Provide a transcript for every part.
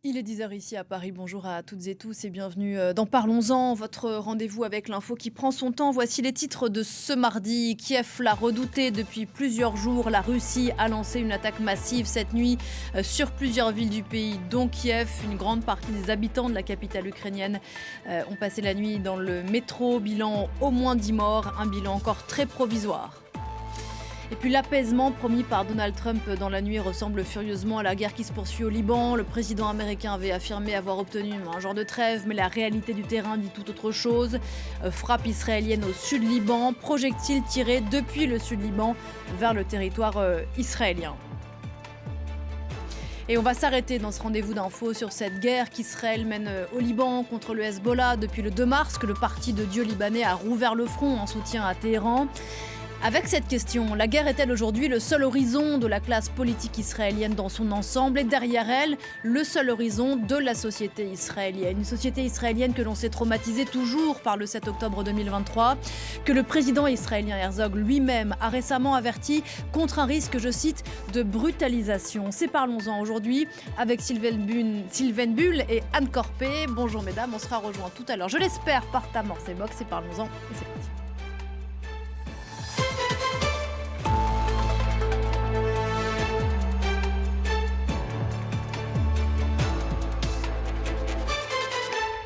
Il est 10 heures ici à Paris. Bonjour à toutes et tous et bienvenue dans Parlons-en, votre rendez-vous avec l'info qui prend son temps. Voici les titres de ce mardi. Kiev l'a redouté depuis plusieurs jours. La Russie a lancé une attaque massive cette nuit sur plusieurs villes du pays, dont Kiev. Une grande partie des habitants de la capitale ukrainienne ont passé la nuit dans le métro. Bilan au moins 10 morts, un bilan encore très provisoire. Et puis l'apaisement promis par Donald Trump dans la nuit ressemble furieusement à la guerre qui se poursuit au Liban. Le président américain avait affirmé avoir obtenu un genre de trêve, mais la réalité du terrain dit tout autre chose. Frappe israélienne au sud Liban, projectile tiré depuis le sud Liban vers le territoire israélien. Et on va s'arrêter dans ce rendez-vous d'infos sur cette guerre qu'Israël mène au Liban contre le Hezbollah depuis le 2 mars que le Parti de Dieu libanais a rouvert le front en soutien à Téhéran. Avec cette question, la guerre est-elle aujourd'hui le seul horizon de la classe politique israélienne dans son ensemble et derrière elle, le seul horizon de la société israélienne. Une société israélienne que l'on s'est traumatisée toujours par le 7 octobre 2023, que le président israélien Herzog lui-même a récemment averti contre un risque, je cite, de brutalisation. C'est Parlons-en aujourd'hui avec Sylvaine Bull et Anne Corpé. Bonjour mesdames, on sera rejoints tout à l'heure, je l'espère, par Tamar Sebok. C'est Parlons-en et c'est parti.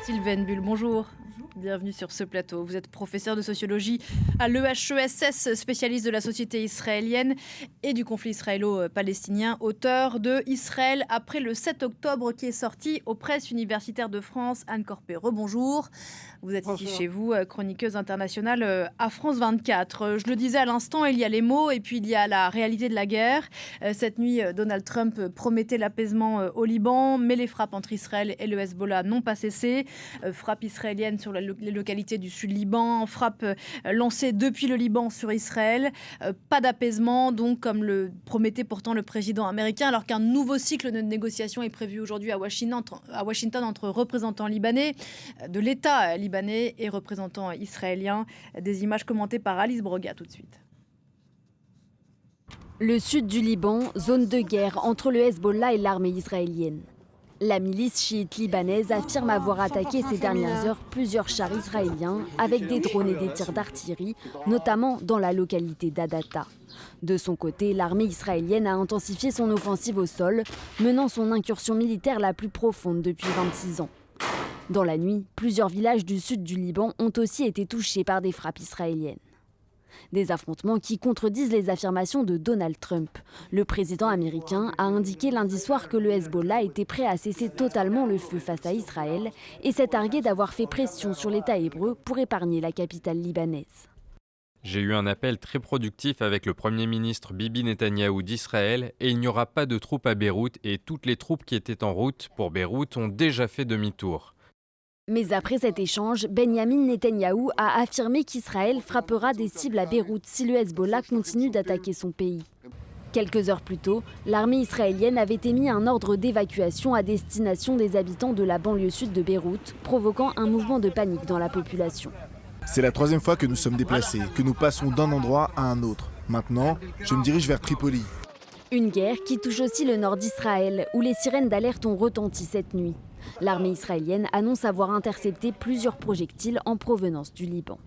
Sylvaine Bull, bonjour. Bienvenue sur ce plateau. Vous êtes professeur de sociologie à l'EHESS, spécialiste de la société israélienne et du conflit israélo-palestinien, auteur de Israël après le 7 octobre qui est sorti aux presses universitaires de France. Anne Corpé, rebonjour. Vous êtes ici chez vous, chroniqueuse internationale à France 24. Je le disais à l'instant, il y a les mots et puis il y a la réalité de la guerre. Cette nuit, Donald Trump promettait l'apaisement au Liban, mais les frappes entre Israël et le Hezbollah n'ont pas cessé. Frappe israélienne sur les localités du sud-Liban, frappe lancée depuis le Liban sur Israël. Pas d'apaisement, donc, comme le promettait pourtant le président américain, alors qu'un nouveau cycle de négociations est prévu aujourd'hui à Washington entre représentants libanais de l'État libanais et représentants israéliens. Des images commentées par Alice Broga tout de suite. Le sud du Liban, zone de guerre entre le Hezbollah et l'armée israélienne. La milice chiite libanaise affirme avoir attaqué ces dernières heures plusieurs chars israéliens avec des drones et des tirs d'artillerie, notamment dans la localité d'Adata. De son côté, l'armée israélienne a intensifié son offensive au sol, menant son incursion militaire la plus profonde depuis 26 ans. Dans la nuit, plusieurs villages du sud du Liban ont aussi été touchés par des frappes israéliennes. Des affrontements qui contredisent les affirmations de Donald Trump. Le président américain a indiqué lundi soir que le Hezbollah était prêt à cesser totalement le feu face à Israël et s'est targué d'avoir fait pression sur l'État hébreu pour épargner la capitale libanaise. J'ai eu un appel très productif avec le Premier ministre Bibi Netanyahou d'Israël et il n'y aura pas de troupes à Beyrouth et toutes les troupes qui étaient en route pour Beyrouth ont déjà fait demi-tour. Mais après cet échange, Benyamin Netanyahou a affirmé qu'Israël frappera des cibles à Beyrouth si le Hezbollah continue d'attaquer son pays. Quelques heures plus tôt, l'armée israélienne avait émis un ordre d'évacuation à destination des habitants de la banlieue sud de Beyrouth, provoquant un mouvement de panique dans la population. C'est la troisième fois que nous sommes déplacés, que nous passons d'un endroit à un autre. Maintenant, je me dirige vers Tripoli. Une guerre qui touche aussi le nord d'Israël, où les sirènes d'alerte ont retenti cette nuit. L'armée israélienne annonce avoir intercepté plusieurs projectiles en provenance du Liban.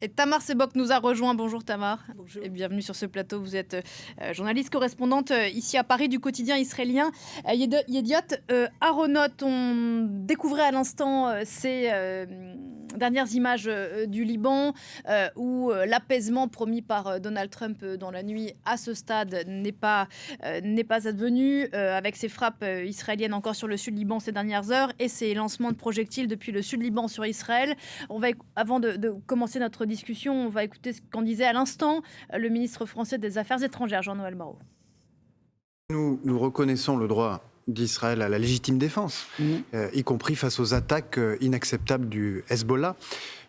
Et Tamar Sebok nous a rejoint. Bonjour Tamar. Bonjour. Et bienvenue sur ce plateau. Vous êtes journaliste correspondante ici à Paris du quotidien israélien Yediot Aharonot. On découvrait à l'instant ces dernières images du Liban où l'apaisement promis par Donald Trump dans la nuit à ce stade n'est pas advenu avec ces frappes israéliennes encore sur le sud Liban ces dernières heures et ces lancements de projectiles depuis le sud Liban sur Israël. Avant de commencer notre discussion, on va écouter ce qu'en disait à l'instant le ministre français des Affaires étrangères, Jean-Noël Barrot. Nous reconnaissons le droit d'Israël à la légitime défense, y compris face aux attaques inacceptables du Hezbollah.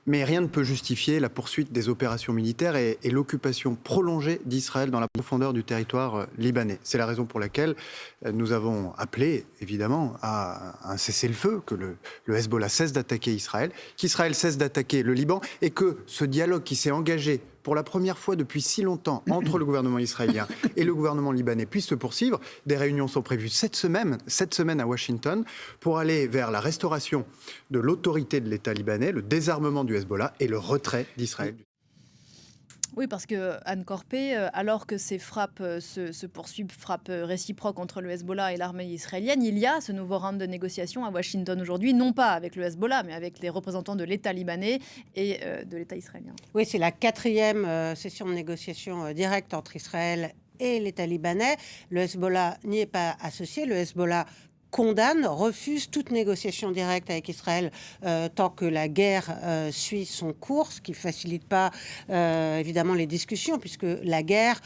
Mais rien ne peut justifier la poursuite des opérations militaires et l'occupation prolongée d'Israël dans la profondeur du territoire libanais. C'est la raison pour laquelle nous avons appelé, évidemment, à un cessez-le-feu, que le Hezbollah cesse d'attaquer Israël, qu'Israël cesse d'attaquer le Liban et que ce dialogue qui s'est engagé pour la première fois depuis si longtemps, entre le gouvernement israélien et le gouvernement libanais puisse se poursuivre. Des réunions sont prévues cette semaine à Washington, pour aller vers la restauration de l'autorité de l'État libanais, le désarmement du Hezbollah et le retrait d'Israël. Oui, parce que Anne Corpé, alors que ces frappes se poursuivent, frappes réciproques entre le Hezbollah et l'armée israélienne, il y a ce nouveau round de négociations à Washington aujourd'hui, non pas avec le Hezbollah, mais avec les représentants de l'État libanais et de l'État israélien. Oui, c'est la 4e session de négociation directe entre Israël et l'État libanais. Le Hezbollah n'y est pas associé. Le Hezbollah condamne, refuse toute négociation directe avec Israël tant que la guerre suit son cours, ce qui ne facilite pas évidemment les discussions, puisque la guerre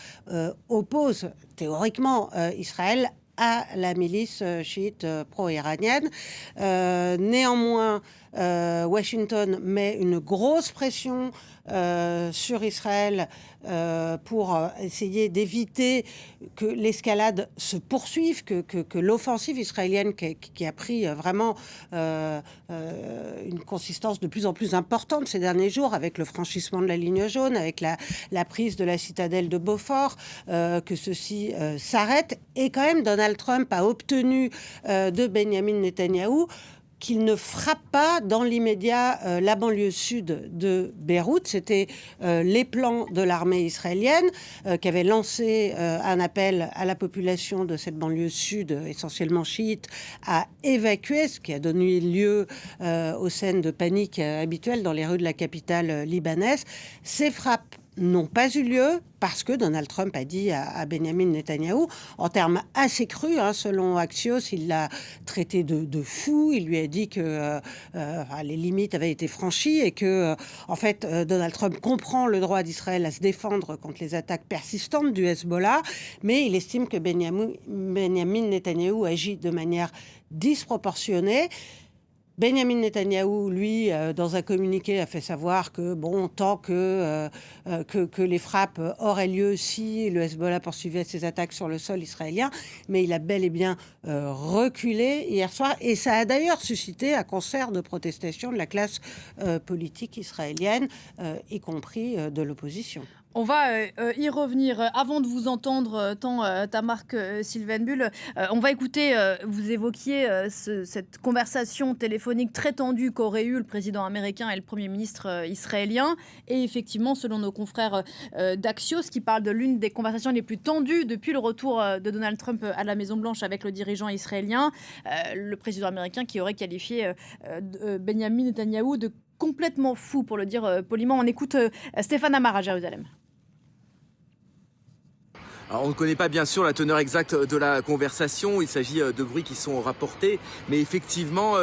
oppose théoriquement Israël à la milice chiite pro-iranienne. Néanmoins, Washington met une grosse pression sur Israël pour essayer d'éviter que l'escalade se poursuive, que l'offensive israélienne qui a pris vraiment une consistance de plus en plus importante ces derniers jours, avec le franchissement de la ligne jaune, avec la prise de la citadelle de Beaufort, que ceci s'arrête. Et quand même, Donald Trump a obtenu de Benyamin Netanyahou qu'il ne frappe pas dans l'immédiat la banlieue sud de Beyrouth. C'était les plans de l'armée israélienne qui avait lancé un appel à la population de cette banlieue sud, essentiellement chiite, à évacuer, ce qui a donné lieu aux scènes de panique habituelles dans les rues de la capitale libanaise. Ces frappes n'ont pas eu lieu parce que Donald Trump a dit à Benyamin Netanyahou, en termes assez crus, selon Axios, il l'a traité de fou, il lui a dit que les limites avaient été franchies et que, en fait, Donald Trump comprend le droit d'Israël à se défendre contre les attaques persistantes du Hezbollah, mais il estime que Benyamin Netanyahou agit de manière disproportionnée. Benyamin Netanyahou, lui, dans un communiqué, a fait savoir que, tant que les frappes auraient lieu si le Hezbollah poursuivait ses attaques sur le sol israélien, mais il a bel et bien reculé hier soir. Et ça a d'ailleurs suscité un concert de protestation de la classe politique israélienne, y compris de l'opposition. On va y revenir. Avant de vous entendre, Tamar que Sylvain Bull, on va écouter, vous évoquiez cette conversation téléphonique très tendue qu'auraient eu le président américain et le Premier ministre israélien. Et effectivement, selon nos confrères d'Axios, qui parlent de l'une des conversations les plus tendues depuis le retour de Donald Trump à la Maison-Blanche avec le dirigeant israélien, le président américain qui aurait qualifié Benyamin Netanyahou de complètement fou, pour le dire poliment. On écoute Stéphane Amar à Jérusalem. Alors, on ne connaît pas bien sûr la teneur exacte de la conversation, il s'agit de bruits qui sont rapportés, mais effectivement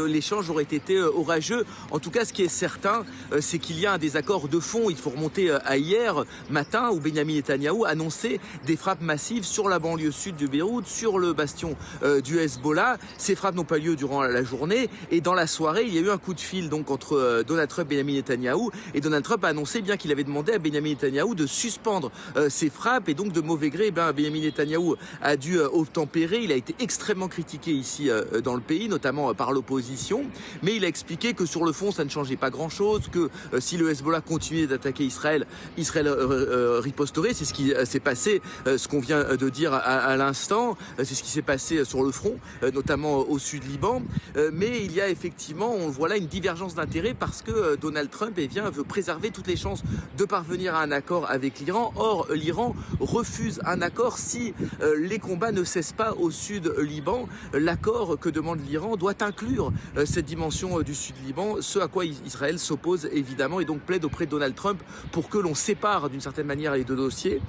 l'échange aurait été orageux. En tout cas, ce qui est certain, c'est qu'il y a un désaccord de fond. Il faut remonter à hier matin où Benyamin Netanyahou annonçait des frappes massives sur la banlieue sud de Beyrouth, sur le bastion du Hezbollah. Ces frappes n'ont pas lieu durant la journée et dans la soirée, il y a eu un coup de fil donc entre Donald Trump et Benyamin Netanyahou, et Donald Trump a annoncé bien qu'il avait demandé à Benyamin Netanyahou de suspendre ces frappes, et donc de mauvais gré, Benyamin Netanyahou a dû obtempérer. Il a été extrêmement critiqué ici dans le pays, notamment par l'opposition. Mais il a expliqué que sur le fond, ça ne changeait pas grand-chose, que si le Hezbollah continuait d'attaquer Israël, Israël riposterait. C'est ce qui s'est passé, ce qu'on vient de dire à l'instant. C'est ce qui s'est passé sur le front, notamment au sud Liban. Mais il y a effectivement, on voit là, une divergence d'intérêts parce que Donald Trump veut préserver toutes les chances de parvenir à un accord avec l'Iran. Or, l'Iran refuse un accord si les combats ne cessent pas au sud Liban. L'accord que demande l'Iran doit inclure cette dimension du sud Liban, ce à quoi Israël s'oppose évidemment et donc plaide auprès de Donald Trump pour que l'on sépare d'une certaine manière les deux dossiers,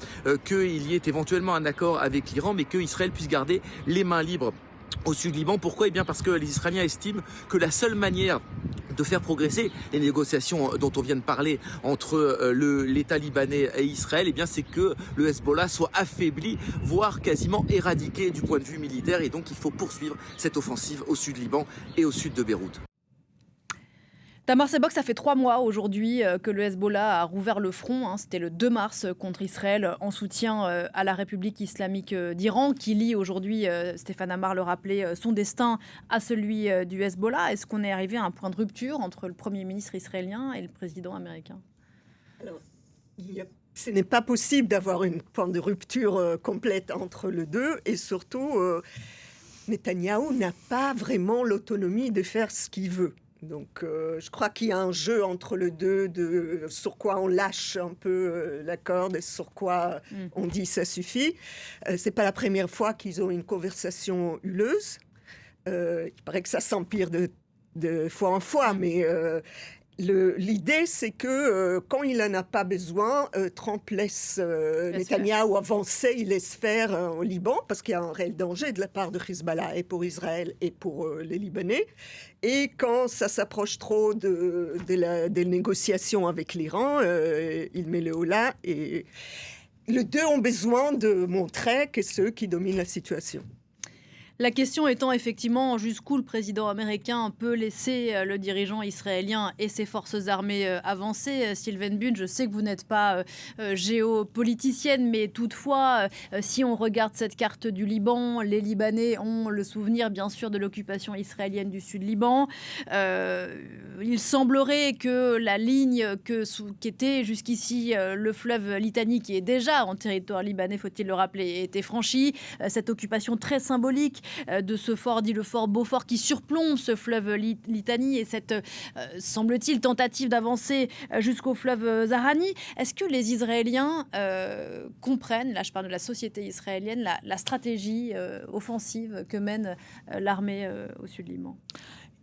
qu'il y ait éventuellement un accord avec l'Iran, mais qu'Israël puisse garder les mains libres au sud Liban. Pourquoi ? Parce que les Israéliens estiment que la seule manière de faire progresser les négociations dont on vient de parler entre l'État libanais et Israël, c'est que le Hezbollah soit affaibli, voire quasiment éradiqué du point de vue militaire. Et donc il faut poursuivre cette offensive au sud Liban et au sud de Beyrouth. Tamar Sebok, ça fait 3 mois aujourd'hui que le Hezbollah a rouvert le front. C'était le 2 mars contre Israël en soutien à la République islamique d'Iran qui lie aujourd'hui, Stéphane Amar le rappelait, son destin à celui du Hezbollah. Est-ce qu'on est arrivé à un point de rupture entre le Premier ministre israélien et le président américain ? Ce n'est pas possible d'avoir une point de rupture complète entre les deux, et surtout, Netanyahou n'a pas vraiment l'autonomie de faire ce qu'il veut. Donc, je crois qu'il y a un jeu entre les deux sur quoi on lâche un peu la corde et sur quoi on dit ça suffit. C'est pas la première fois qu'ils ont une conversation huileuse. Il paraît que ça s'empire de fois en fois, mais l'idée, c'est que quand il n'en a pas besoin, Trump laisse Netanyahou avancer, il laisse faire au Liban, parce qu'il y a un réel danger de la part de Hezbollah, et pour Israël et pour les Libanais. Et quand ça s'approche trop des négociations avec l'Iran, il met le haut là. Et les deux ont besoin de montrer que c'est eux qui dominent la situation. La question étant effectivement jusqu'où le président américain peut laisser le dirigeant israélien et ses forces armées avancer. Sylvaine Buhn, je sais que vous n'êtes pas géopoliticienne, mais toutefois, si on regarde cette carte du Liban, les Libanais ont le souvenir bien sûr de l'occupation israélienne du Sud-Liban. Il semblerait que la ligne qu'était jusqu'ici le fleuve Litani, qui est déjà en territoire libanais, faut-il le rappeler, ait été franchie. Cette occupation très symbolique de ce fort dit le fort Beaufort qui surplombe ce fleuve Litani et cette, semble-t-il, tentative d'avancer jusqu'au fleuve Zahrani. Est-ce que les Israéliens comprennent, là je parle de la société israélienne, la stratégie offensive que mène l'armée au Sud-Liban ?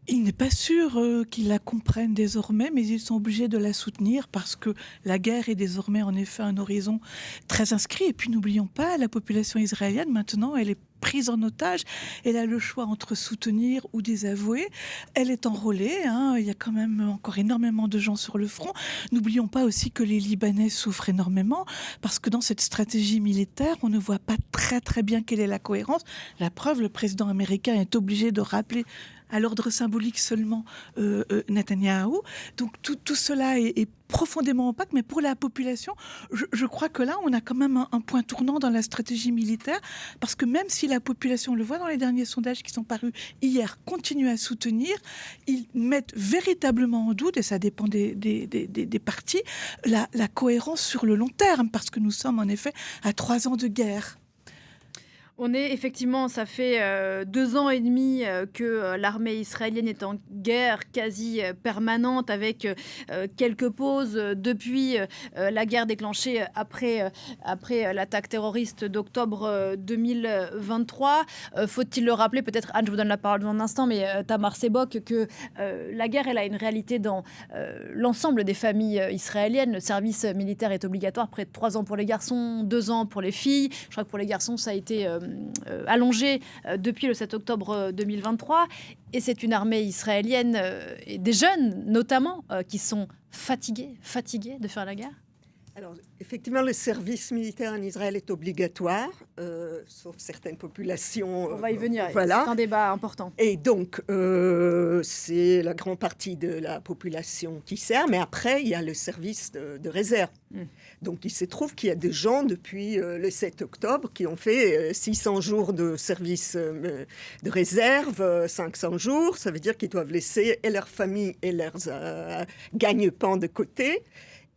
Il n'est pas sûr qu'ils la comprennent désormais, mais ils sont obligés de la soutenir parce que la guerre est désormais en effet un horizon très inscrit. Et puis n'oublions pas, la population israélienne maintenant, elle est prise en otage. Elle a le choix entre soutenir ou désavouer. Elle est enrôlée. Il y a quand même encore énormément de gens sur le front. N'oublions pas aussi que les Libanais souffrent énormément parce que dans cette stratégie militaire, on ne voit pas très bien quelle est la cohérence. La preuve, le président américain est obligé de rappeler à l'ordre symbolique seulement Netanyahou. Donc tout cela est profondément opaque, mais pour la population, je crois que là, on a quand même un point tournant dans la stratégie militaire, parce que même si la population, on le voit dans les derniers sondages qui sont parus hier, continue à soutenir, ils mettent véritablement en doute, et ça dépend des partis, la cohérence sur le long terme, parce que nous sommes en effet à 3 ans de guerre. On est effectivement, ça fait 2 ans et demi que l'armée israélienne est en guerre quasi permanente avec quelques pauses depuis la guerre déclenchée après l'attaque terroriste d'octobre 2023. Faut-il le rappeler, peut-être Anne, je vous donne la parole dans un instant, mais Tamar Sebok, que la guerre, elle a une réalité dans l'ensemble des familles israéliennes. Le service militaire est obligatoire, près de 3 ans pour les garçons, 2 ans pour les filles. Je crois que pour les garçons, ça a été allongé depuis le 7 octobre 2023. Et c'est une armée israélienne et des jeunes, notamment, qui sont fatigués de faire la guerre. Alors, effectivement, le service militaire en Israël est obligatoire, sauf certaines populations. On va y venir, voilà. C'est un débat important. Et donc, c'est la grande partie de la population qui sert, mais après, il y a le service de réserve. Donc, il se trouve qu'il y a des gens, depuis le 7 octobre, qui ont fait 600 jours de service de réserve, 500 jours. Ça veut dire qu'ils doivent laisser et leur famille et leurs gagne-pain de côté,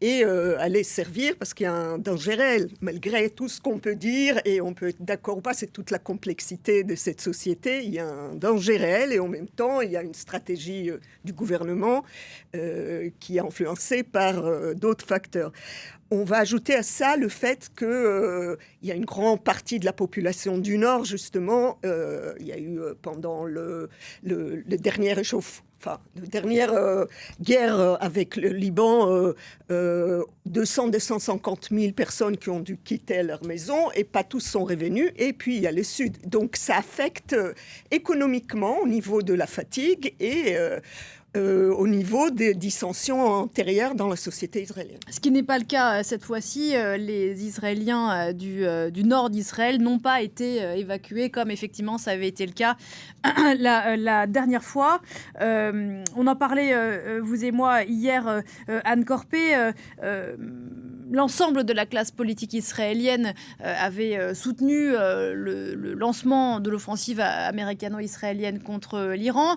et aller servir parce qu'il y a un danger réel. Malgré tout ce qu'on peut dire, et on peut être d'accord ou pas, c'est toute la complexité de cette société, il y a un danger réel et en même temps, il y a une stratégie du gouvernement qui est influencée par d'autres facteurs. On va ajouter à ça le fait qu'il y a une grande partie de la population du Nord, justement, il y a eu pendant le dernier réchauffement, la dernière guerre avec le Liban, 250 000 personnes qui ont dû quitter leur maison et pas tous sont revenus. Et puis, il y a le Sud. Donc, ça affecte économiquement au niveau de la fatigue et au niveau des dissensions antérieures dans la société israélienne. Ce qui n'est pas le cas cette fois-ci. Les Israéliens du nord d'Israël n'ont pas été évacués comme effectivement ça avait été le cas la dernière fois. On en parlait, vous et moi, hier, Anne Corpé. l'ensemble de la classe politique israélienne avait soutenu le lancement de l'offensive américano-israélienne contre l'Iran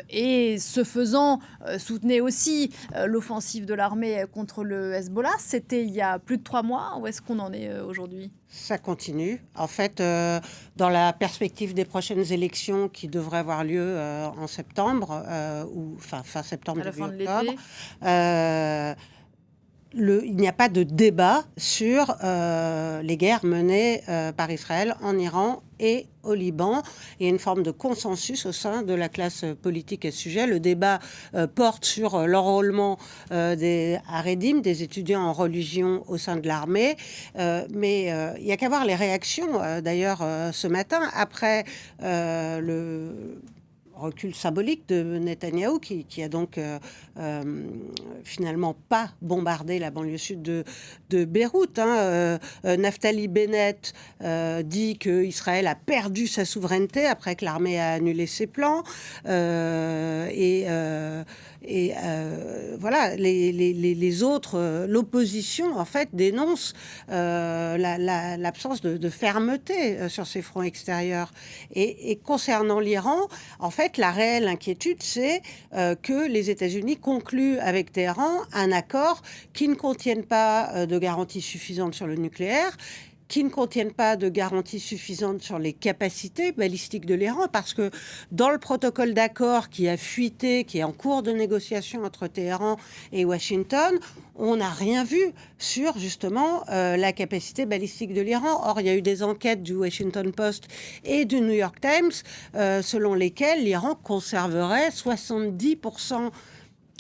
et ce faisant soutenait aussi l'offensive de l'armée contre le Hezbollah. C'était il y a plus de 3 mois. Où est-ce qu'on en est aujourd'hui ? Ça continue. En fait, dans la perspective des prochaines élections qui devraient avoir lieu en septembre, ou fin septembre, début octobre, il n'y a pas de débat sur les guerres menées par Israël en Iran et au Liban. Il y a une forme de consensus au sein de la classe politique à ce sujet. Le débat porte sur l'enrôlement des haredim, des étudiants en religion au sein de l'armée. Mais il n'y a qu'à voir les réactions, d'ailleurs, ce matin, après le recul symbolique de Netanyahou, qui a donc finalement pas bombardé la banlieue sud de Beyrouth. Naftali Bennett dit qu'Israël a perdu sa souveraineté après que l'armée a annulé ses plans. Voilà, les autres, l'opposition en fait dénonce l'absence de fermeté sur ces fronts extérieurs. Et concernant l'Iran, en fait, la réelle inquiétude, c'est que les États-Unis concluent avec Téhéran un accord qui ne contienne pas de garanties suffisantes sur le nucléaire, qui ne contiennent pas de garanties suffisantes sur les capacités balistiques de l'Iran, parce que dans le protocole d'accord qui a fuité, qui est en cours de négociation entre Téhéran et Washington, on n'a rien vu sur justement la capacité balistique de l'Iran. Or, il y a eu des enquêtes du Washington Post et du New York Times selon lesquelles l'Iran conserverait 70%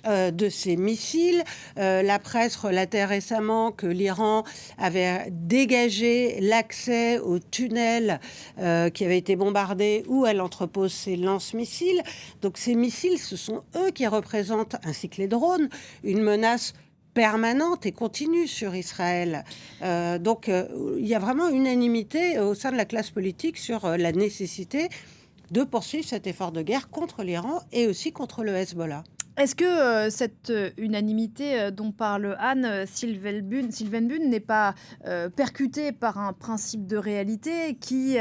de ces missiles. La presse relatait récemment que l'Iran avait dégagé l'accès aux tunnels qui avaient été bombardés où elle entrepose ses lance-missiles. Donc ces missiles, ce sont eux qui représentent, ainsi que les drones, une menace permanente et continue sur Israël. Donc il y a vraiment unanimité au sein de la classe politique sur la nécessité de poursuivre cet effort de guerre contre l'Iran et aussi contre le Hezbollah. Est-ce que cette unanimité dont parle Anne Sylvenbune n'est pas percutée par un principe de réalité qui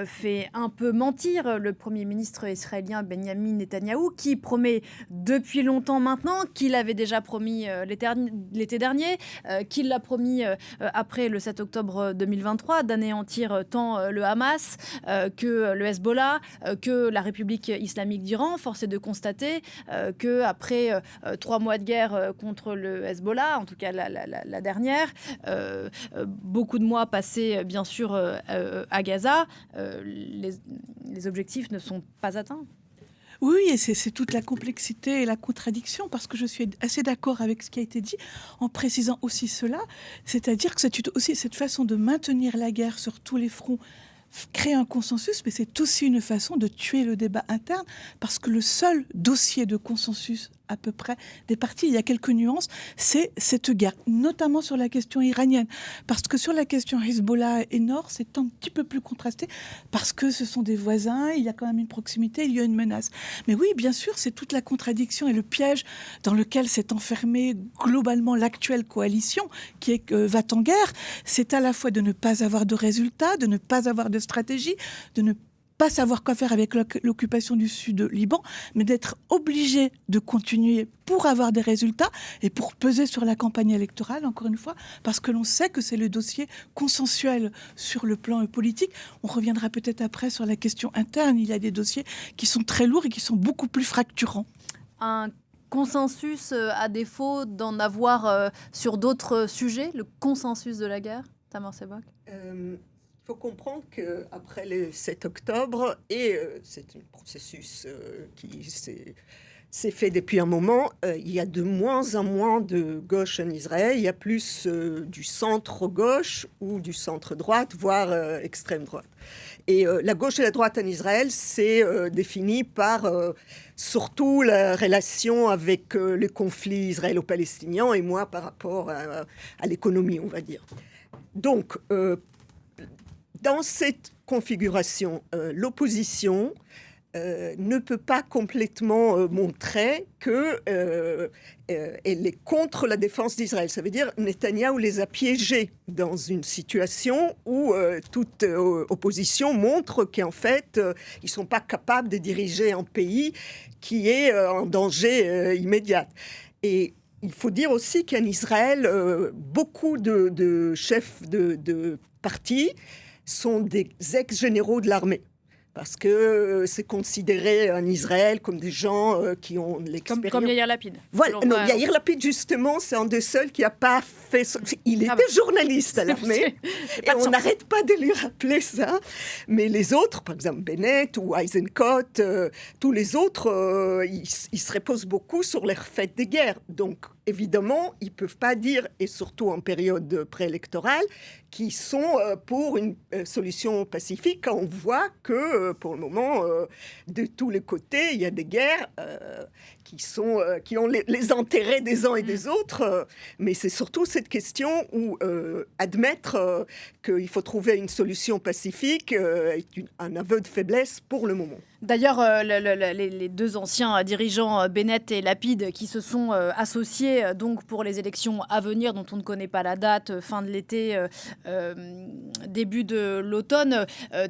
fait un peu mentir le Premier ministre israélien Benjamin Netanyahou, qui promet depuis longtemps maintenant, qu'il avait déjà promis l'été dernier, qu'il l'a promis après le 7 octobre 2023, d'anéantir tant le Hamas que le Hezbollah, que la République islamique d'Iran. Force est de constater que après 3 mois de guerre contre le Hezbollah, en tout cas la dernière, beaucoup de mois passés bien sûr à Gaza, les objectifs ne sont pas atteints. Oui, et c'est toute la complexité et la contradiction, parce que je suis assez d'accord avec ce qui a été dit, en précisant aussi cela, c'est-à-dire que c'est aussi cette façon de maintenir la guerre sur tous les fronts, créer un consensus, mais c'est aussi une façon de tuer le débat interne, parce que le seul dossier de consensus à peu près des partis, il y a quelques nuances, c'est cette guerre, notamment sur la question iranienne, parce que sur la question Hezbollah et Nord, c'est un petit peu plus contrasté, parce que ce sont des voisins, il y a quand même une proximité, il y a une menace. Mais oui, bien sûr, c'est toute la contradiction et le piège dans lequel s'est enfermée globalement l'actuelle coalition, qui est va en guerre, c'est à la fois de ne pas avoir de résultats, de ne pas avoir de stratégie, de ne pas savoir quoi faire avec l'occupation du Sud-Liban, mais d'être obligé de continuer pour avoir des résultats et pour peser sur la campagne électorale, encore une fois, parce que l'on sait que c'est le dossier consensuel sur le plan politique. On reviendra peut-être après sur la question interne. Il y a des dossiers qui sont très lourds et qui sont beaucoup plus fracturants. Un consensus à défaut d'en avoir sur d'autres sujets, le consensus de la guerre, Tamar Sebag. Il faut comprendre qu'après le 7 octobre, et c'est un processus qui s'est fait depuis un moment, il y a de moins en moins de gauche en Israël, il y a plus du centre-gauche ou du centre-droite, voire extrême-droite. Et la gauche et la droite en Israël, c'est défini par surtout la relation avec le conflit israélo-palestinien et moi par rapport à l'économie, on va dire. Donc, dans cette configuration, l'opposition ne peut pas complètement montrer qu'elle est contre la défense d'Israël. Ça veut dire que Netanyahou les a piégés dans une situation où toute opposition montre qu'en fait, ils ne sont pas capables de diriger un pays qui est en danger immédiat. Et il faut dire aussi qu'en Israël, beaucoup de chefs de partis sont des ex-généraux de l'armée. Parce que c'est considéré en Israël comme des gens qui ont l'expérience. Comme Yair Lapid. Voilà, non, Yair Lapid, justement, c'est un des seuls qui n'a pas fait... Il était journaliste à l'armée, et on n'arrête pas de lui rappeler ça. Mais les autres, par exemple Bennett ou Eisenkot, tous les autres, ils se reposent beaucoup sur les faits des guerres. Donc, évidemment, ils ne peuvent pas dire, et surtout en période préélectorale, qu'ils sont pour une solution pacifique, quand on voit que, pour le moment, de tous les côtés, il y a des guerres qui ont les intérêts des uns et des autres. Mais c'est surtout cette question où admettre qu'il faut trouver une solution pacifique est un aveu de faiblesse pour le moment. D'ailleurs, les deux anciens dirigeants, Bennett et Lapid, qui se sont associés donc pour les élections à venir, dont on ne connaît pas la date, fin de l'été, début de l'automne,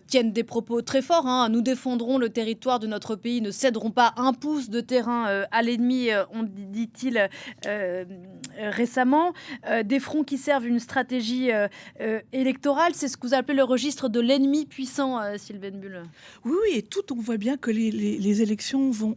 tiennent des propos très forts. Nous défendrons le territoire de notre pays, ne céderons pas un pouce de terrain à l'ennemi, dit-il récemment. Des fronts qui servent une stratégie électorale, c'est ce que vous appelez le registre de l'ennemi puissant, Sylvaine Bull. Oui, et on voit bien que les élections vont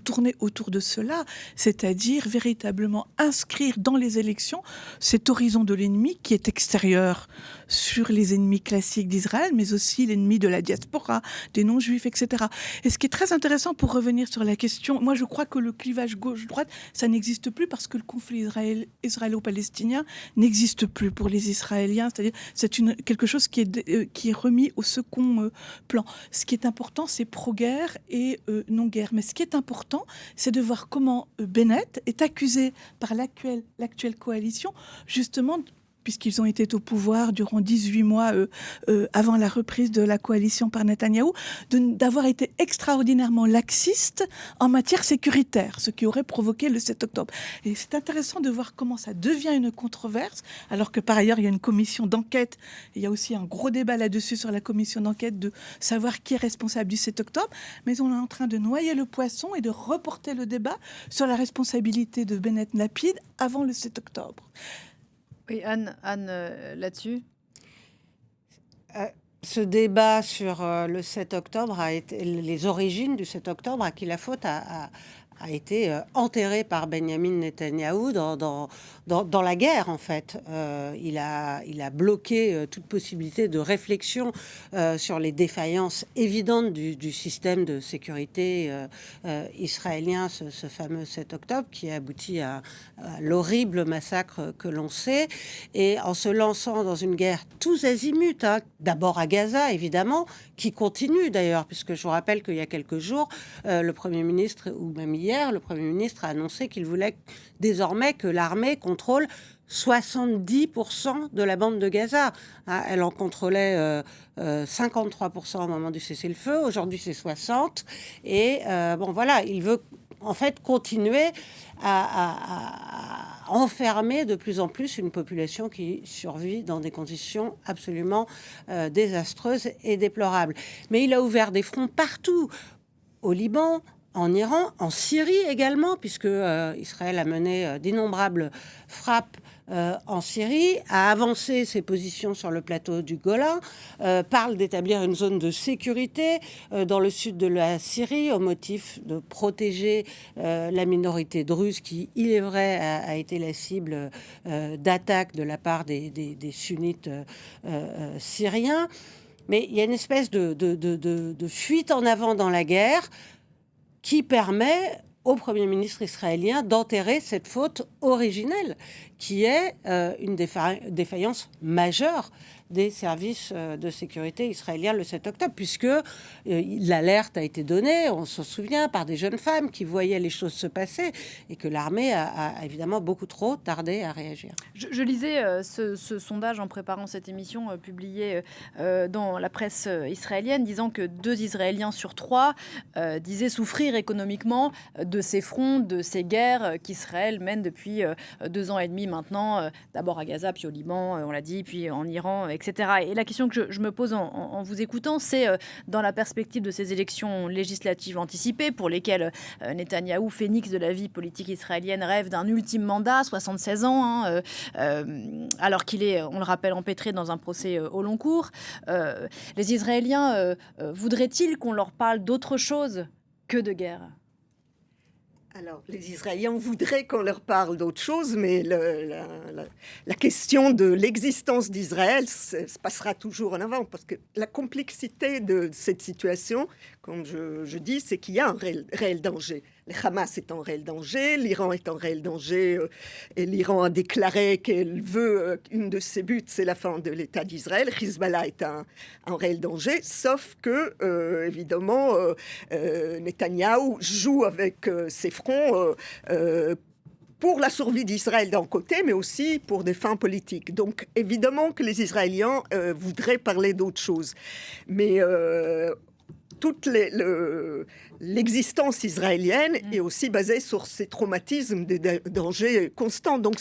tourner autour de cela, c'est-à-dire véritablement inscrire dans les élections cet horizon de l'ennemi qui est extérieur sur les ennemis classiques d'Israël, mais aussi l'ennemi de la diaspora, des non-juifs, etc. Et ce qui est très intéressant pour revenir sur la question, moi je crois que le clivage gauche-droite, ça n'existe plus parce que le conflit israélo-palestinien n'existe plus pour les Israéliens, c'est-à-dire c'est quelque chose qui est remis au second plan. Ce qui est important, c'est pro-guerre et non-guerre. Mais ce qui est important, c'est de voir comment Bennett est accusé par l'actuelle coalition, justement, puisqu'ils ont été au pouvoir durant 18 mois avant la reprise de la coalition par Netanyahou, d'avoir été extraordinairement laxiste en matière sécuritaire, ce qui aurait provoqué le 7 octobre. Et c'est intéressant de voir comment ça devient une controverse, alors que par ailleurs, il y a une commission d'enquête. Il y a aussi un gros débat là-dessus sur la commission d'enquête de savoir qui est responsable du 7 octobre. Mais on est en train de noyer le poisson et de reporter le débat sur la responsabilité de Bennett Lapid avant le 7 octobre. Oui, Anne là-dessus. Ce débat sur le 7 octobre les origines du 7 octobre, à qui la faute a été enterré par Benjamin Netanyahou dans la guerre, en fait. Il a bloqué toute possibilité de réflexion sur les défaillances évidentes du système de sécurité israélien, ce fameux 7 octobre, qui a abouti à l'horrible massacre que l'on sait. Et en se lançant dans une guerre tous azimuts, d'abord à Gaza, évidemment, qui continue d'ailleurs, puisque je vous rappelle qu'il y a quelques jours, le Premier ministre, ou même hier, le Premier ministre a annoncé qu'il voulait désormais que l'armée contrôle 70% de la bande de Gaza. Elle en contrôlait 53% au moment du cessez-le-feu. Aujourd'hui, c'est 60%. Et voilà, il veut en fait continuer à enfermer de plus en plus une population qui survit dans des conditions absolument désastreuses et déplorables. Mais il a ouvert des fronts partout, au Liban, en Iran, en Syrie également, puisque Israël a mené d'innombrables frappes en Syrie, a avancé ses positions sur le plateau du Golan, parle d'établir une zone de sécurité dans le sud de la Syrie au motif de protéger la minorité druze qui, il est vrai, a été la cible d'attaques de la part des sunnites syriens. Mais il y a une espèce de fuite en avant dans la guerre qui permet au Premier ministre israélien d'enterrer cette faute originelle, qui est une défaillance majeure des services de sécurité israéliens le 7 octobre, puisque l'alerte a été donnée, on s'en souvient, par des jeunes femmes qui voyaient les choses se passer, et que l'armée a évidemment beaucoup trop tardé à réagir. Je lisais ce sondage en préparant cette émission publié dans la presse israélienne, disant que 2 Israéliens sur 3 disaient souffrir économiquement de ces fronts, de ces guerres qu'Israël mène depuis 2 ans et demi maintenant, d'abord à Gaza, puis au Liban, on l'a dit, puis en Iran, etc. Et la question que je me pose en vous écoutant, c'est dans la perspective de ces élections législatives anticipées pour lesquelles Netanyahou, phénix de la vie politique israélienne, rêve d'un ultime mandat, 76 ans, alors qu'il est, on le rappelle, empêtré dans un procès au long cours. Les Israéliens voudraient-ils qu'on leur parle d'autre chose que de guerre ? Alors, les Israéliens voudraient qu'on leur parle d'autre chose, mais la question de l'existence d'Israël se passera toujours en avant, parce que la complexité de cette situation, comme je dis, c'est qu'il y a un réel danger. Le Hamas est en réel danger, l'Iran est en réel danger, et l'Iran a déclaré qu'elle veut, une de ses buts, c'est la fin de l'État d'Israël. Hezbollah est un réel danger, sauf que, évidemment, Netanyahou joue avec ses fronts pour la survie d'Israël d'un côté, mais aussi pour des fins politiques. Donc, évidemment que les Israéliens voudraient parler d'autre chose. Mais toute l'existence israélienne est aussi basée sur ces traumatismes, des dangers constants. Donc,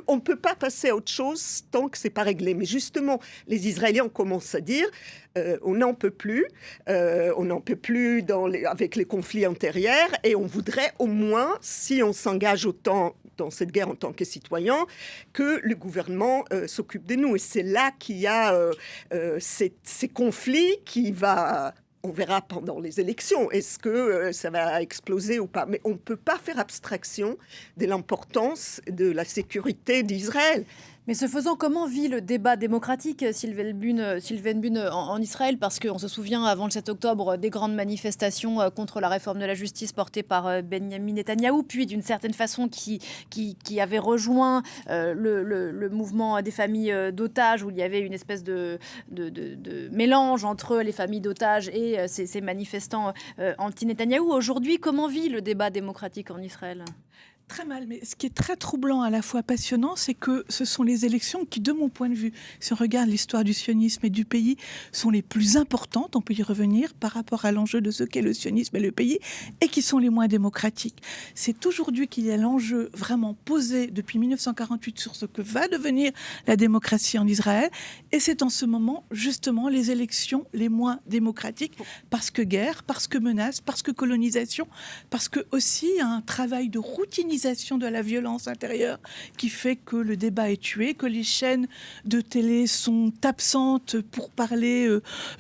on ne peut pas passer à autre chose tant que ce n'est pas réglé. Mais justement, les Israéliens commencent à dire on n'en peut plus. On n'en peut plus avec les conflits antérieurs. Et on voudrait au moins, si on s'engage autant dans cette guerre en tant que citoyen, que le gouvernement s'occupe de nous. Et c'est là qu'il y a ces conflits qui on verra pendant les élections, est-ce que ça va exploser ou pas. Mais on ne peut pas faire abstraction de l'importance de la sécurité d'Israël. Mais ce faisant, comment vit le débat démocratique, Sylvain Bune, en Israël ? Parce qu'on se souvient, avant le 7 octobre, des grandes manifestations contre la réforme de la justice portée par Benyamin Netanyahou, puis d'une certaine façon qui avait rejoint le mouvement des familles d'otages, où il y avait une espèce de mélange entre les familles d'otages et ces manifestants anti-Netanyahou. Aujourd'hui, comment vit le débat démocratique en Israël ? Très mal, mais ce qui est très troublant, à la fois passionnant, c'est que ce sont les élections qui, de mon point de vue, si on regarde l'histoire du sionisme et du pays, sont les plus importantes, on peut y revenir, par rapport à l'enjeu de ce qu'est le sionisme et le pays, et qui sont les moins démocratiques. C'est aujourd'hui qu'il y a l'enjeu vraiment posé depuis 1948 sur ce que va devenir la démocratie en Israël, et c'est en ce moment, justement, les élections les moins démocratiques, parce que guerre, parce que menace, parce que colonisation, parce que aussi un travail de routinisation de la violence intérieure qui fait que le débat est tué, que les chaînes de télé sont absentes pour parler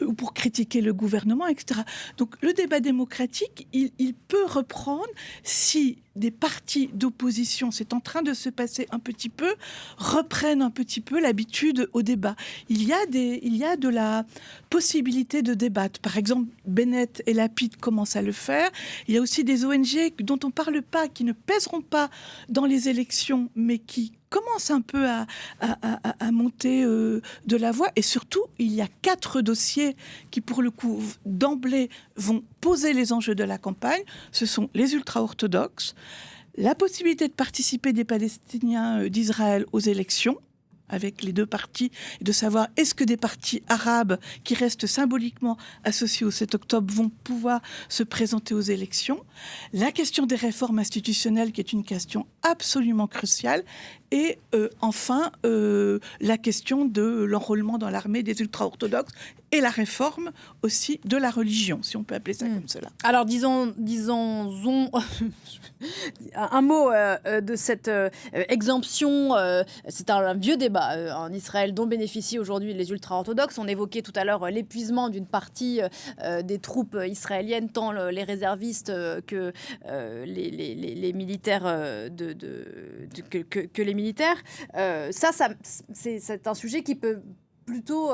ou pour critiquer le gouvernement, etc. Donc le débat démocratique, il peut reprendre si des partis d'opposition, c'est en train de se passer un petit peu, reprennent un petit peu l'habitude au débat. Il y a de la possibilité de débattre. Par exemple, Bennett et Lapid commencent à le faire. Il y a aussi des ONG dont on ne parle pas, qui ne pèseront pas dans les élections, mais qui commence un peu à monter de la voix. Et surtout, il y a 4 dossiers qui, pour le coup, d'emblée, vont poser les enjeux de la campagne. Ce sont les ultra-orthodoxes, la possibilité de participer des Palestiniens d'Israël aux élections, avec les 2 partis, et de savoir est-ce que des partis arabes qui restent symboliquement associés au 7 octobre vont pouvoir se présenter aux élections. La question des réformes institutionnelles, qui est une question absolument cruciale. Et enfin, la question de l'enrôlement dans l'armée des ultra-orthodoxes et la réforme aussi de la religion, si on peut appeler ça comme cela. Alors, disons un mot de cette exemption. C'est un vieux débat en Israël dont bénéficient aujourd'hui les ultra-orthodoxes. On évoquait tout à l'heure l'épuisement d'une partie des troupes israéliennes, tant les réservistes que les militaires que les militaires. C'est un sujet qui peut plutôt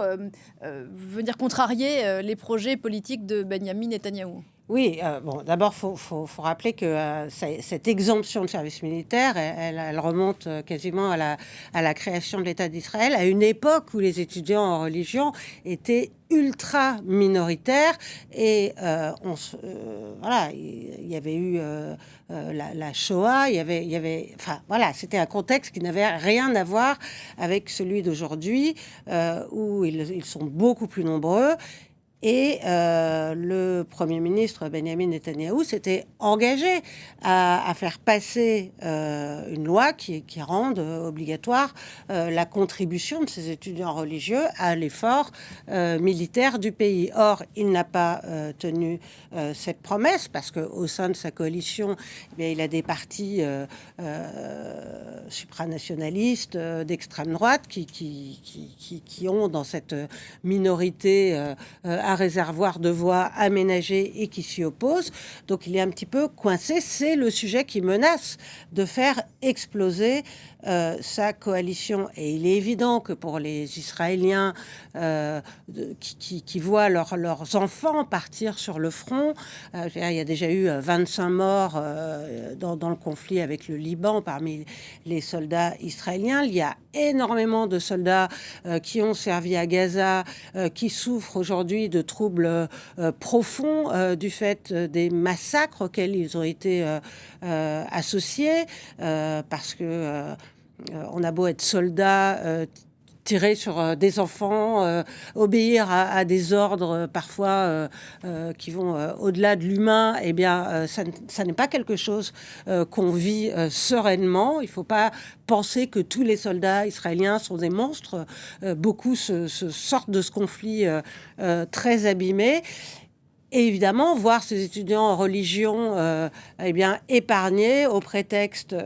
venir contrarier les projets politiques de Benyamin Netanyahou. Oui, d'abord, faut rappeler que cette exemption de service militaire, elle remonte quasiment à la création de l'État d'Israël, à une époque où les étudiants en religion étaient ultra minoritaires et il y avait eu la Shoah, c'était un contexte qui n'avait rien à voir avec celui d'aujourd'hui où ils sont beaucoup plus nombreux. Et le Premier ministre Benjamin Netanyahou s'était engagé à faire passer une loi qui rende obligatoire la contribution de ces étudiants religieux à l'effort militaire du pays. Or, il n'a pas tenu cette promesse parce qu'au sein de sa coalition, il a des partis supranationalistes d'extrême droite qui ont dans cette minorité un réservoir de voix aménagé et qui s'y oppose. Donc il est un petit peu coincé. C'est le sujet qui menace de faire exploser sa coalition. Et il est évident que pour les Israéliens qui voient leurs enfants partir sur le front, il y a déjà eu 25 morts dans le conflit avec le Liban parmi les soldats israéliens. Il y a énormément de soldats qui ont servi à Gaza, qui souffrent aujourd'hui de troubles profonds du fait des massacres auxquels ils ont été associés, parce que on a beau être soldat, tirer sur des enfants, obéir à des ordres parfois qui vont au-delà de l'humain, ça n'est pas quelque chose qu'on vit sereinement. Il ne faut pas penser que tous les soldats israéliens sont des monstres. Beaucoup sortent de ce conflit très abîmés. Et évidemment, voir ces étudiants en religion épargnés au prétexte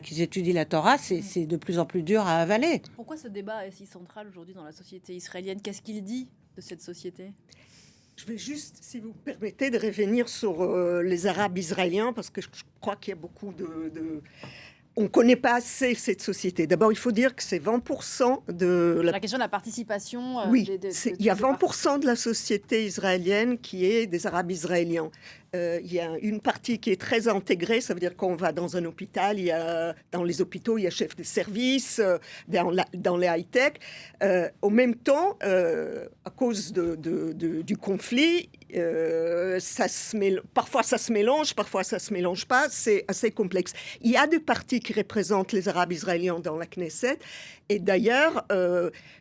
qu'ils étudient la Torah, c'est de plus en plus dur à avaler. Pourquoi ce débat est si central aujourd'hui dans la société israélienne ? Qu'est-ce qu'il dit de cette société ? Je vais juste, si vous permettez, de revenir sur les Arabes israéliens, parce que je crois qu'il y a beaucoup de... On ne connaît pas assez cette société. D'abord, il faut dire que c'est 20% de... La question de la participation... Oui, il y a 20% de la société israélienne qui est des Arabes israéliens. Il y a une partie qui est très intégrée, ça veut dire qu'on va dans un hôpital, dans les hôpitaux, il y a chef de service, dans les high-tech. En même temps, à cause du conflit, parfois ça se mélange, parfois ça se mélange pas, c'est assez complexe. Il y a des partis qui représentent les Arabes israéliens dans la Knesset, et d'ailleurs,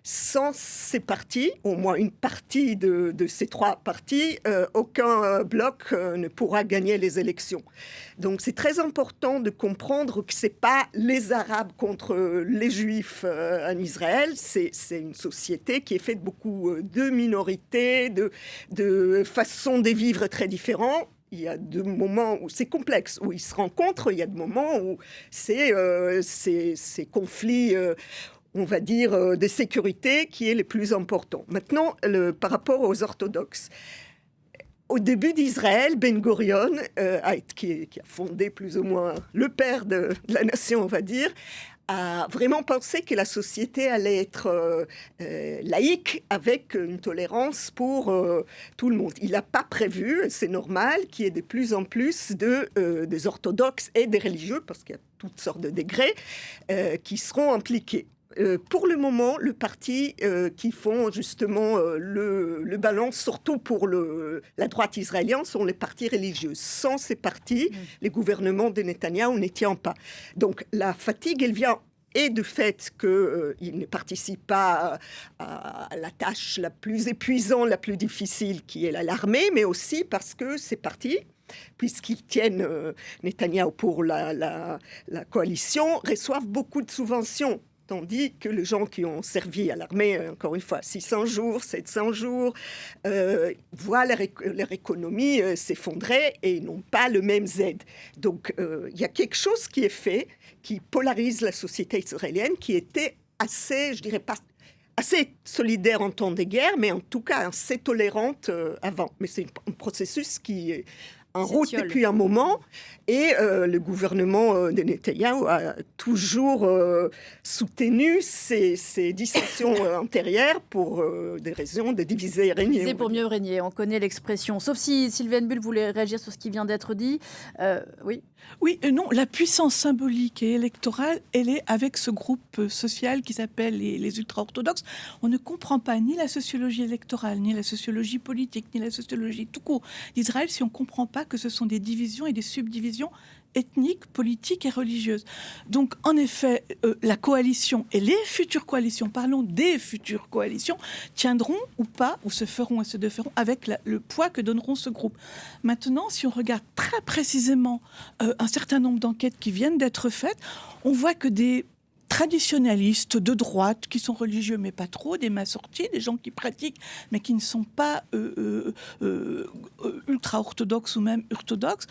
sans ces partis, au moins une partie de ces trois partis, aucun bloc ne pourra gagner les élections. Donc c'est très important de comprendre que c'est pas les Arabes contre les Juifs en Israël, c'est une société qui est faite beaucoup de minorités, de façons de vivre très différentes. Il y a des moments où c'est complexe, où ils se rencontrent, il y a des moments où c'est ces conflits... on va dire, de sécurité qui est le plus important. Maintenant, par rapport aux orthodoxes, au début d'Israël, Ben Gurion, qui a fondé plus ou moins le père de la nation, on va dire, a vraiment pensé que la société allait être laïque avec une tolérance pour tout le monde. Il n'a pas prévu, c'est normal, qu'il y ait de plus en plus des orthodoxes et des religieux, parce qu'il y a toutes sortes de degrés, qui seront impliqués. Pour le moment, le parti qui font justement le balance, surtout pour la droite israélienne, sont les partis religieux. Sans ces partis, les gouvernements de Netanyahou ne tiennent pas. Donc la fatigue, elle vient et du fait qu'il ne participe pas à la tâche la plus épuisante, la plus difficile, qui est l'armée, mais aussi parce que ces partis, puisqu'ils tiennent Netanyahou pour la coalition, reçoivent beaucoup de subventions. Tandis que les gens qui ont servi à l'armée, encore une fois, 600 jours, 700 jours, voient leur économie s'effondrer et n'ont pas le même aide. Donc, il y a quelque chose qui est fait, qui polarise la société israélienne, qui était assez, je dirais pas, assez solidaire en temps de guerre, mais en tout cas assez tolérante avant. Mais c'est un processus qui en route depuis un moment. Et le gouvernement de Netanyahou a toujours soutenu ces dissensions intérieures pour des raisons de diviser et régner. Diviser pour mieux régner, on connaît l'expression. Sauf si Sylvain Bull voulait réagir sur ce qui vient d'être dit. Oui. Oui, non, la puissance symbolique et électorale, elle est avec ce groupe social qui s'appelle les ultra-orthodoxes. On ne comprend pas ni la sociologie électorale, ni la sociologie politique, ni la sociologie tout court d'Israël si on ne comprend pas que ce sont des divisions et des subdivisions ethniques, politiques et religieuses. Donc, en effet, la coalition et les futures coalitions, parlons des futures coalitions, tiendront ou pas, ou se feront et se déferont avec le poids que donneront ce groupe. Maintenant, si on regarde très précisément un certain nombre d'enquêtes qui viennent d'être faites, on voit que des traditionnalistes de droite, qui sont religieux mais pas trop, des massortis, des gens qui pratiquent mais qui ne sont pas ultra-orthodoxes ou même orthodoxes,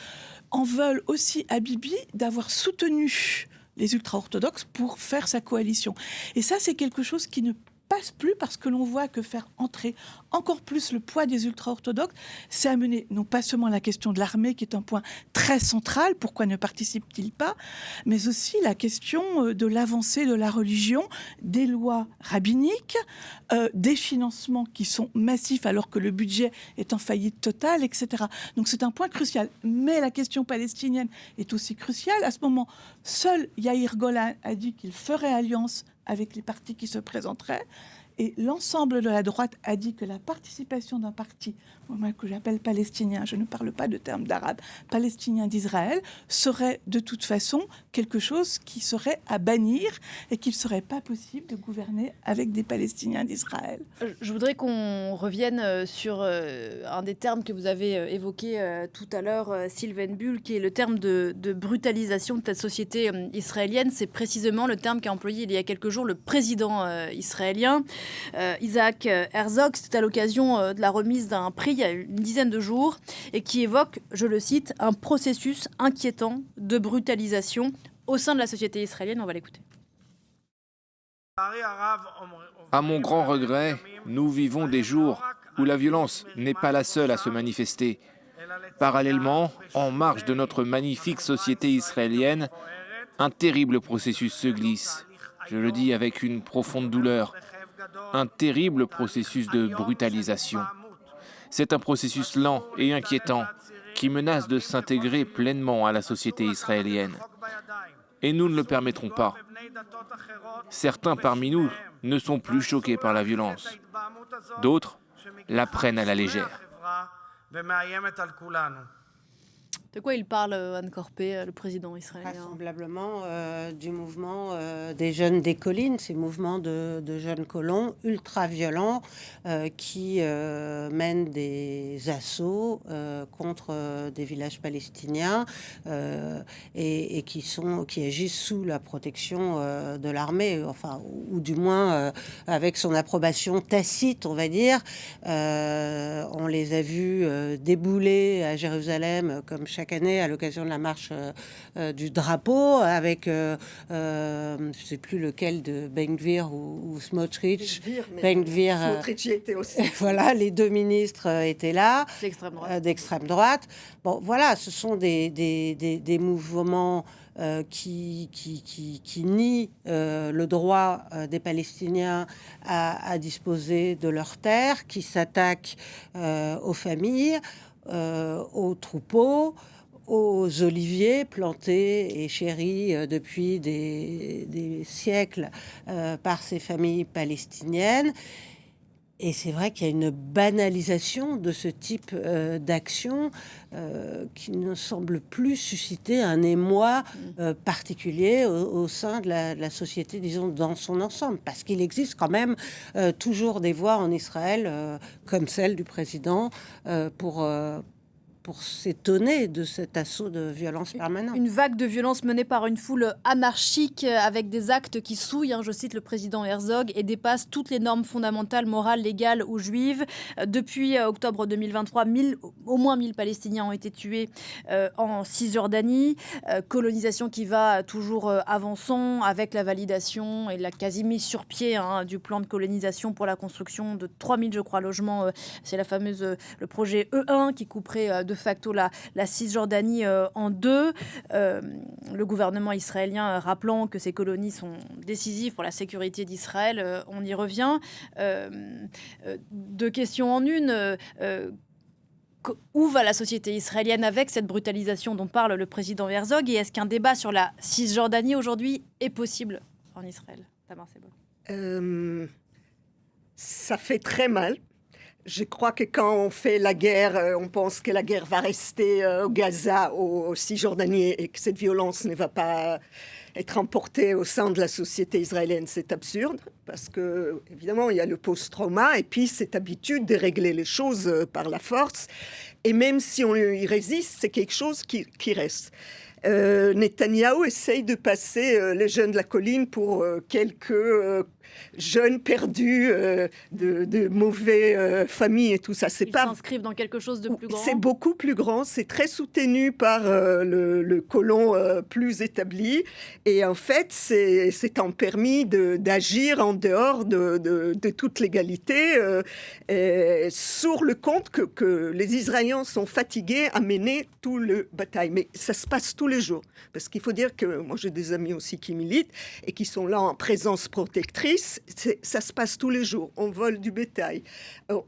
en veulent aussi à Bibi d'avoir soutenu les ultra-orthodoxes pour faire sa coalition. Et ça, c'est quelque chose qui ne passe plus parce que l'on voit que faire entrer encore plus le poids des ultra-orthodoxes, c'est amener non pas seulement la question de l'armée, qui est un point très central, pourquoi ne participent-ils pas, mais aussi la question de l'avancée de la religion, des lois rabbiniques, des financements qui sont massifs alors que le budget est en faillite totale, etc. Donc c'est un point crucial. Mais la question palestinienne est aussi cruciale. À ce moment, seul Yair Golan a dit qu'il ferait alliance avec les partis qui se présenteraient. Et l'ensemble de la droite a dit que la participation d'un parti, moi que j'appelle palestinien, je ne parle pas de termes d'arabe, palestinien d'Israël, serait de toute façon quelque chose qui serait à bannir et qu'il ne serait pas possible de gouverner avec des Palestiniens d'Israël. Je voudrais qu'on revienne sur un des termes que vous avez évoqué tout à l'heure, Sylvain Bull, qui est le terme de brutalisation de cette société israélienne. C'est précisément le terme qu'a employé il y a quelques jours le président israélien. Isaac Herzog, c'était à l'occasion de la remise d'un prix il y a une dizaine de jours et qui évoque, je le cite, un processus inquiétant de brutalisation au sein de la société israélienne. On va l'écouter. À mon grand regret, nous vivons des jours où la violence n'est pas la seule à se manifester. Parallèlement, en marge de notre magnifique société israélienne, un terrible processus se glisse. Je le dis avec une profonde douleur. Un terrible processus de brutalisation. C'est un processus lent et inquiétant qui menace de s'intégrer pleinement à la société israélienne. Et nous ne le permettrons pas. Certains parmi nous ne sont plus choqués par la violence. D'autres la prennent à la légère. De quoi il parle, Anne Corpé, le président israélien ? Vraisemblablement du mouvement des jeunes des collines, ces mouvements de jeunes colons ultra-violents qui mènent des assauts contre des villages palestiniens et qui agissent sous la protection de l'armée, enfin, ou du moins avec son approbation tacite, on va dire. On les a vus débouler à Jérusalem comme chaque année à l'occasion de la marche du drapeau avec, je ne sais plus lequel de Ben Gvir ou Smotrich. Ben Gvir, Smotrich y était aussi. Voilà, les deux ministres étaient là, d'extrême droite. Bon, voilà, ce sont des mouvements qui nient le droit des Palestiniens à disposer de leurs terres, qui s'attaquent aux familles, aux troupeaux, aux oliviers plantés et chéris depuis des siècles par ces familles palestiniennes. Et c'est vrai qu'il y a une banalisation de ce type d'action qui ne semble plus susciter un émoi particulier au sein de la société, disons, dans son ensemble. Parce qu'il existe quand même toujours des voix en Israël, comme celle du président, pour s'étonner de cet assaut de violence permanente. Une vague de violence menée par une foule anarchique avec des actes qui souillent, je cite le président Herzog, et dépassent toutes les normes fondamentales, morales, légales ou juives. Depuis octobre 2023, au moins 1000 Palestiniens ont été tués en Cisjordanie. Colonisation qui va toujours avançant avec la validation et la quasi mise sur pied du plan de colonisation pour la construction de 3000, je crois, logements. C'est le projet E1 qui couperait de facto la Cisjordanie en deux. Le gouvernement israélien rappelant que ces colonies sont décisives pour la sécurité d'Israël. On y revient. Deux questions en une. Où va la société israélienne avec cette brutalisation dont parle le président Herzog? Et est-ce qu'un débat sur la Cisjordanie aujourd'hui est possible en Israël? Tamar Sebol. Ça fait très mal. Je crois que quand on fait la guerre, on pense que la guerre va rester au Gaza, au Cisjordanie, et que cette violence ne va pas être emportée au sein de la société israélienne. C'est absurde, parce que évidemment il y a le post-trauma et puis cette habitude de régler les choses par la force. Et même si on y résiste, c'est quelque chose qui reste. Netanyahou essaye de passer les jeunes de la colline pour quelques jeunes perdus de mauvaises familles et tout ça. Ils s'inscrivent dans quelque chose de plus grand. C'est beaucoup plus grand, c'est très soutenu par le colon plus établi. Et en fait, c'est un permis d'agir en dehors de toute légalité sur le compte que les Israéliens sont fatigués à mener tout le bataille. Mais ça se passe tous les jours. Parce qu'il faut dire que moi, j'ai des amis aussi qui militent et qui sont là en présence protectrice. Ça se passe tous les jours. On vole du bétail,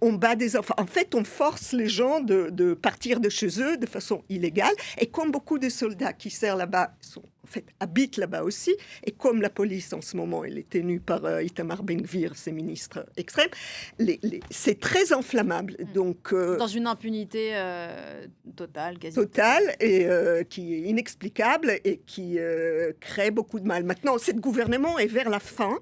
on bat des enfants. En fait, on force les gens de partir de chez eux de façon illégale. Et comme beaucoup de soldats qui servent là-bas habitent là-bas aussi, et comme la police en ce moment, elle est tenue par Itamar Ben-Gvir, ses ministres extrêmes, c'est très inflammable. Donc, dans une impunité totale, quasi. Totale, et qui est inexplicable et qui crée beaucoup de mal. Maintenant, ce gouvernement est vers la fin.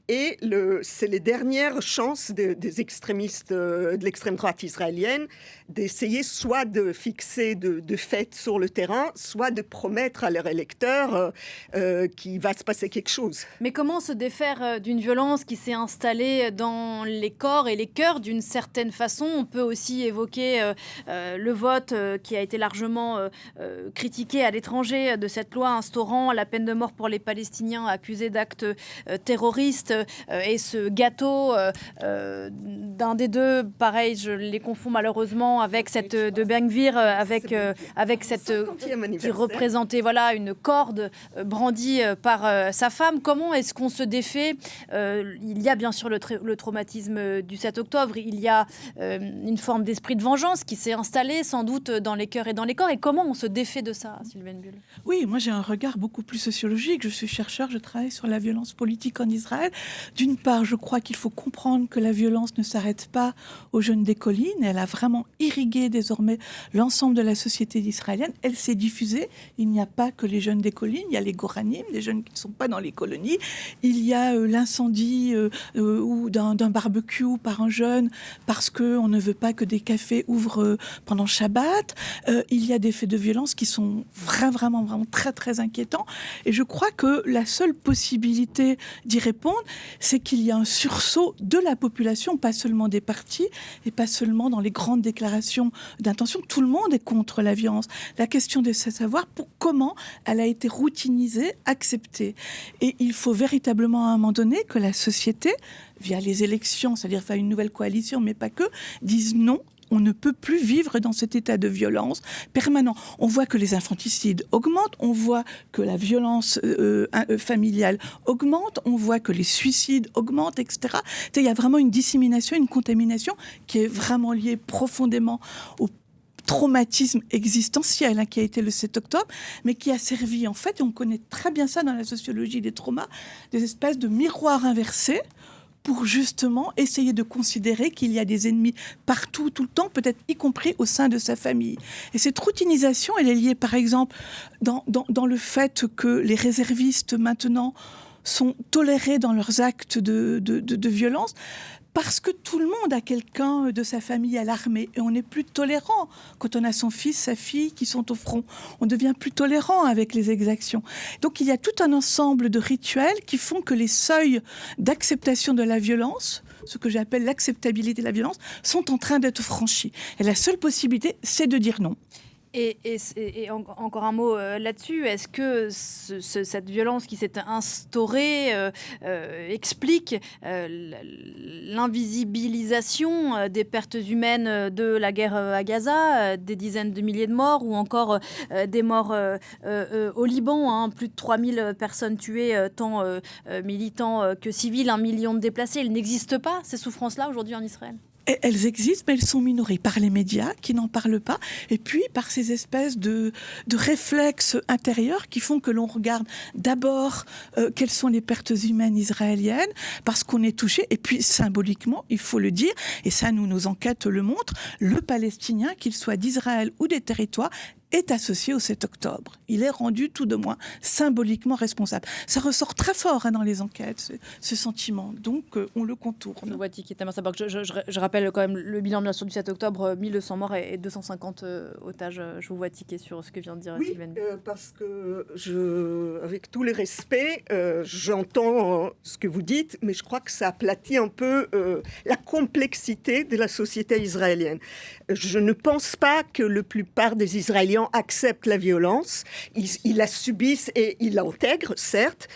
Et c'est les dernières chances des extrémistes de l'extrême droite israélienne d'essayer soit de fixer de fait sur le terrain, soit de promettre à leurs électeurs qu'il va se passer quelque chose. Mais comment se défaire d'une violence qui s'est installée dans les corps et les cœurs d'une certaine façon? On peut aussi évoquer le vote qui a été largement critiqué à l'étranger de cette loi instaurant la peine de mort pour les Palestiniens accusés d'actes terroristes. Et ce gâteau d'un des deux, pareil, je les confonds malheureusement avec cette de Ben-Gvir, avec cette qui représentait une corde brandie par sa femme. Comment est-ce qu'on se défait? Il y a bien sûr le traumatisme du 7 octobre, il y a une forme d'esprit de vengeance qui s'est installé sans doute dans les cœurs et dans les corps. Et comment on se défait de ça, Sylvaine Bull? Oui, moi j'ai un regard beaucoup plus sociologique. Je suis chercheur, je travaille sur la violence politique en Israël. D'une part, je crois qu'il faut comprendre que la violence ne s'arrête pas aux jeunes des collines. Elle a vraiment irrigué désormais l'ensemble de la société israélienne. Elle s'est diffusée. Il n'y a pas que les jeunes des collines. Il y a les Goranim, les jeunes qui ne sont pas dans les colonies. Il y a l'incendie ou d'un barbecue par un jeune parce qu'on ne veut pas que des cafés ouvrent pendant Shabbat. Il y a des faits de violence qui sont vraiment très, très inquiétants. Et je crois que la seule possibilité d'y répondre, c'est qu'il y a un sursaut de la population, pas seulement des partis et pas seulement dans les grandes déclarations d'intention. Tout le monde est contre la violence. La question de savoir comment elle a été routinisée, acceptée. Et il faut véritablement à un moment donné que la société, via les élections, c'est-à-dire faire une nouvelle coalition, mais pas que, dise non. On ne peut plus vivre dans cet état de violence permanent. On voit que les infanticides augmentent, on voit que la violence familiale augmente, on voit que les suicides augmentent, etc. Il y a vraiment une dissémination, une contamination qui est vraiment liée profondément au traumatisme existentiel qui a été le 7 octobre, mais qui a servi en fait, et on connaît très bien ça dans la sociologie des traumas, des espèces de miroirs inversés pour justement essayer de considérer qu'il y a des ennemis partout, tout le temps, peut-être y compris au sein de sa famille. Et cette routinisation, elle est liée par exemple dans le fait que les réservistes maintenant sont tolérés dans leurs actes de violence, parce que tout le monde a quelqu'un de sa famille à l'armée et on n'est plus tolérant quand on a son fils, sa fille qui sont au front. On devient plus tolérant avec les exactions. Donc il y a tout un ensemble de rituels qui font que les seuils d'acceptation de la violence, ce que j'appelle l'acceptabilité de la violence, sont en train d'être franchis. Et la seule possibilité, c'est de dire non. Encore un mot là-dessus. Est-ce que cette violence qui s'est instaurée explique l'invisibilisation des pertes humaines de la guerre à Gaza, des dizaines de milliers de morts ou encore des morts au Liban, plus de 3000 personnes tuées, tant militants que civils, 1 million de déplacés. Il n'existe pas ces souffrances-là aujourd'hui en Israël? Elles existent, mais elles sont minorées par les médias qui n'en parlent pas, et puis par ces espèces de réflexes intérieurs qui font que l'on regarde d'abord quelles sont les pertes humaines israéliennes, parce qu'on est touché, et puis symboliquement, il faut le dire, et ça nos enquêtes le montrent, le Palestinien, qu'il soit d'Israël ou des territoires, est associé au 7 octobre. Il est rendu tout de moins symboliquement responsable. Ça ressort très fort dans les enquêtes, ce sentiment. Donc, on le contourne. Je rappelle quand même le bilan bien sûr du 7 octobre, 1200 morts et 250 otages. Je vous vois tiquer sur ce que vient de dire Sylvaine. Parce que, avec tous les respects, j'entends ce que vous dites, mais je crois que ça aplatit un peu la complexité de la société israélienne. Je ne pense pas que la plupart des Israéliens acceptent la violence. Ils la subissent et ils l'intègrent, certes.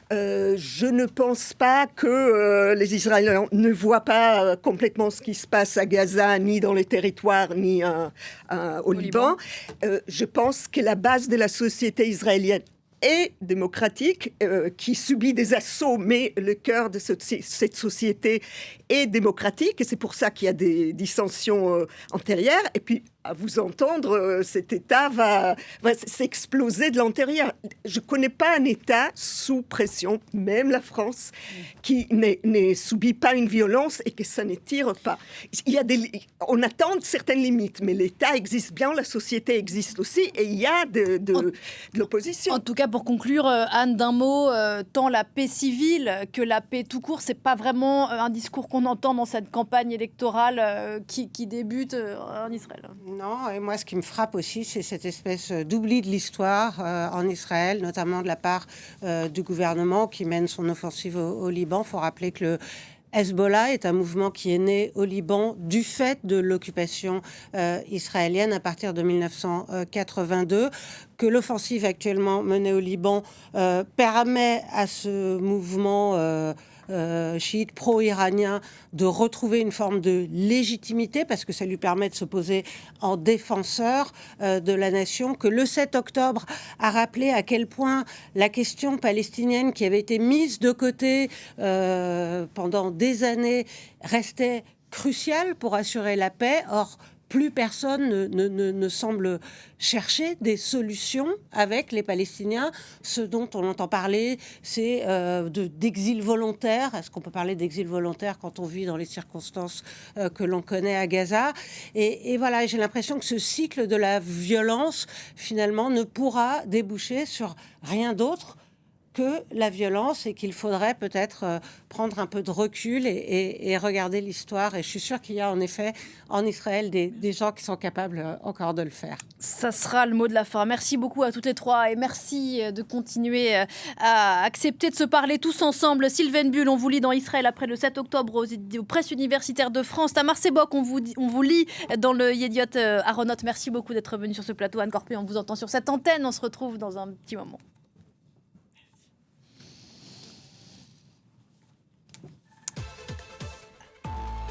Je ne pense pas que les Israéliens ne voient pas complètement ce qui se passe à Gaza, ni dans les territoires, ni au Liban. Je pense que la base de la société israélienne est démocratique, qui subit des assauts, mais le cœur de cette société est démocratique, et c'est pour ça qu'il y a des dissensions antérieures. Et puis, à vous entendre, cet État va s'exploser de l'intérieur. Je ne connais pas un État sous pression, même la France, qui ne subit pas une violence et que ça ne tire pas. On attend certaines limites, mais l'État existe bien, la société existe aussi, et il y a de l'opposition. En tout cas, pour conclure, Anne, d'un mot, tant la paix civile que la paix tout court, c'est pas vraiment un discours qu'on entend dans cette campagne électorale qui débute en Israël. Non, et moi, ce qui me frappe aussi, c'est cette espèce d'oubli de l'histoire en Israël, notamment de la part du gouvernement qui mène son offensive au Liban. Il faut rappeler que le Hezbollah est un mouvement qui est né au Liban du fait de l'occupation israélienne à partir de 1982, que l'offensive actuellement menée au Liban permet à ce mouvement chiite pro-iranien de retrouver une forme de légitimité, parce que ça lui permet de se poser en défenseur de la nation, que le 7 octobre a rappelé à quel point la question palestinienne, qui avait été mise de côté pendant des années, restait cruciale pour assurer la paix. Or, plus personne ne semble chercher des solutions avec les Palestiniens. Ce dont on entend parler, c'est d'exil volontaire. Est-ce qu'on peut parler d'exil volontaire quand on vit dans les circonstances que l'on connaît à Gaza ? Et voilà, j'ai l'impression que ce cycle de la violence, finalement, ne pourra déboucher sur rien d'autre que la violence, et qu'il faudrait peut-être prendre un peu de recul et regarder l'histoire. Et je suis sûre qu'il y a en effet en Israël des gens qui sont capables encore de le faire. Ça sera le mot de la fin. Merci beaucoup à toutes les trois, et merci de continuer à accepter de se parler tous ensemble. Sylvaine Bull, on vous lit dans Israël après le 7 octobre aux presses universitaires de France. Tamar Sebok, on vous lit dans le Yediot Aharonot. Merci beaucoup d'être venu sur ce plateau. Anne Corpé, on vous entend sur cette antenne. On se retrouve dans un petit moment.